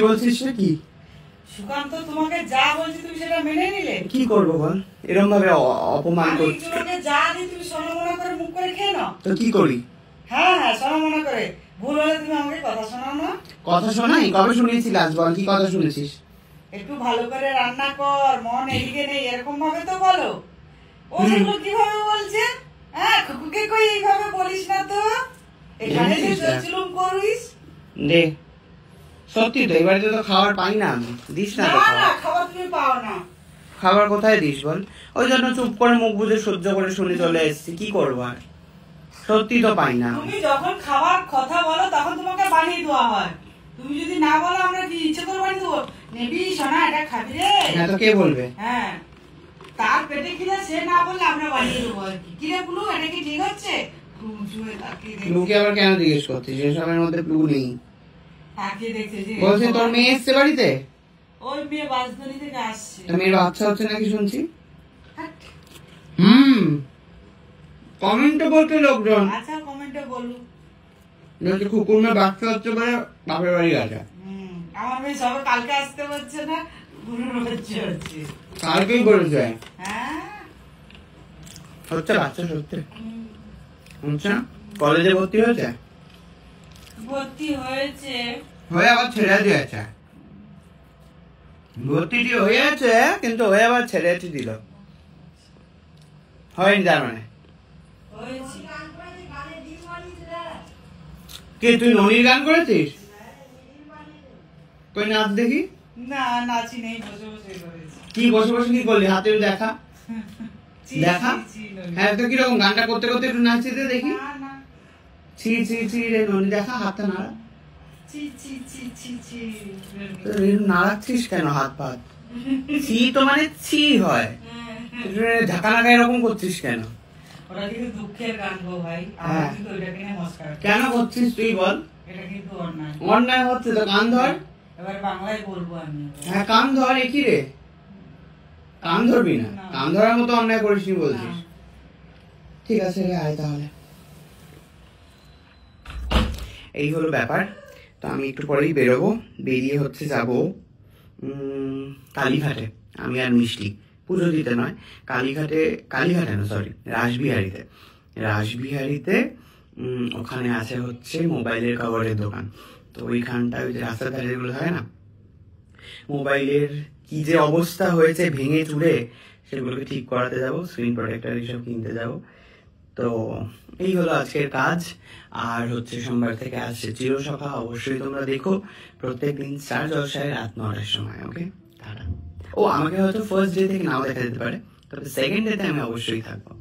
বলছিস কি? সুকান্ত তোমাকে যা বলছি তুমি সেটা মেনে নিলে? কি করবো বল, এরকম ভাবে অপমান করছিস। তোমাকে যা দিই তুমি সোনামোনা করে মুখ করে খেয়ে নাও। তো কি করি? হ্যাঁ হ্যাঁ সোনামোনা করে। ভুল হলে তুমি আমাকে কথা শোনাও না? কথা শোনাই? কবে শুনেছি লাস্ট বল, কি কথা শুনেছিস? একটু ভালো করে রান্না কর, মন এদিকে নেই, এরকম ভাবে তো বলো। ও যেগুলো কিভাবে বলছে, হ্যাঁ খুকুকে কই এইভাবে বলিস না তো, এখানে যে জলচুলুম করিস। দে, সত্যি তো এবারে তো খাবার পাই না আমি, দিস না তো খাবার তুমি পাও না। খাবার কোথায় দিস বল? ওই জন্য চুপ করে মুখ বুঝে সহ্য করে শুনে চলে এসেছি, কি করবো আর, সত্যি তো পাই না। তুমি যখন খাবার কথা বলো তখন তোমাকে বানিয়ে দেওয়া হয়, তুমি যদি না বলো আমরা কি ইচ্ছে করে বানিয়ে দেবো? নেবি সোনা এটা খাবি রে? হ্যাঁ তো কে বলবে? হ্যাঁ তার পেটে খিদে, সে না বললে আমরা বানিয়ে দেবো আর কি। কিরে পুলু, এটা কি ঠিক হচ্ছে? প্লুকে আবার কেন জিজ্ঞেস করছিস? এসবের মধ্যে প্লু নেই। তাকিয়ে দেখছে যে বলছি তোর মেয়ে এসছে বাড়িতে? ওই মেয়ে বাসধারী থেকে আসছে। মেয়ের বাচ্চা হচ্ছে নাকি শুনছি। কমেন্টে বলতে লোকজন, আচ্ছা কমেন্টে বলুন বলছে কুকুর মেয়ে বাচ্চা হচ্ছে বলে বাপের বাড়ি গেছে। আমার মেয়ে সবে কালকে আসতে পারছে না, গুরুর বাচ্চা হচ্ছে। কালকেই বলেছে? হ্যাঁ হচ্ছে বাচ্চা সত্যি হচ্ছে। কলেজে ভর্তি হয়েছে? ভর্তি হয়েছে, হয়ে আবার ছেড়ে দিয়েছে। ভর্তিটি হয়েছে কিন্তু হয়ে আবার ছেড়ে দিল, হয়নি তার মানে? কে তুই ননির গান করেছিস? কই নাচ দেখি। না নাচি নেই, বসে বসে করেছি। কি বসে বসে কি করলি? হাতে দেখা দেখা। হ্যাঁ তো কিরকম গানটা করতে করতে একটু নাচিতে দেখি। ছি ছি ছি রে ননি, দেখা হাতটা নাড়া। নাড়াচ্ছিস কেন হাত পাত? ছি তো মানে ছি হয়, ঢাকা নাকা এরকম করছিস কেন? ওরা কিন্তু দুঃখের গান গো ভাই, হ্যাঁ কিন্তু ওইটাকে নিয়ে মস্কার কেন করছিস তুই বল? এটা কিন্তু অন্যায়। অন্যায় হচ্ছে তো, কান ধর। এবার বাংলায় বলবো আমি। হ্যাঁ কান ধর। একই রে, কান ধরবি না? কান ধরার মতো অন্যায় করিসনি বলছিস। ঠিক আছে রে, আয় তাহলে। এই হলো ব্যাপার। তো আমি একটু পরেই বেরোবো, বেরিয়ে হচ্ছে যাবো কালীঘাটে। আমি আর মিষ্টি পুজো দিতে নয়, কালীঘাটে না সরি, রাসবিহারীতে। রাসবিহারীতে ওখানে আছে হচ্ছে মোবাইলের কভারের দোকান। তো ওইখানটা ওই যে রাস্তার ধারে যেগুলো হয় না, মোবাইলের কি যে অবস্থা হয়েছে ভেঙে চুরে, সেগুলোকে ঠিক করাতে যাবো, স্ক্রিন প্রোটেক্টর এইসব কিনতে যাবো। তো এই হলো আজকের কাজ। আর হচ্ছে সোমবার থেকে আসছে চিরসখা, অবশ্যই তোমরা দেখো প্রত্যেকদিন স্টার জলসায় রাত 9টার সময়। ওকে, টাটা। ও আমাকে হয়তো ফার্স্ট ডে থেকে নাও দেখা যেতে পারে, তবে সেকেন্ড ডেতে আমি অবশ্যই থাকবো।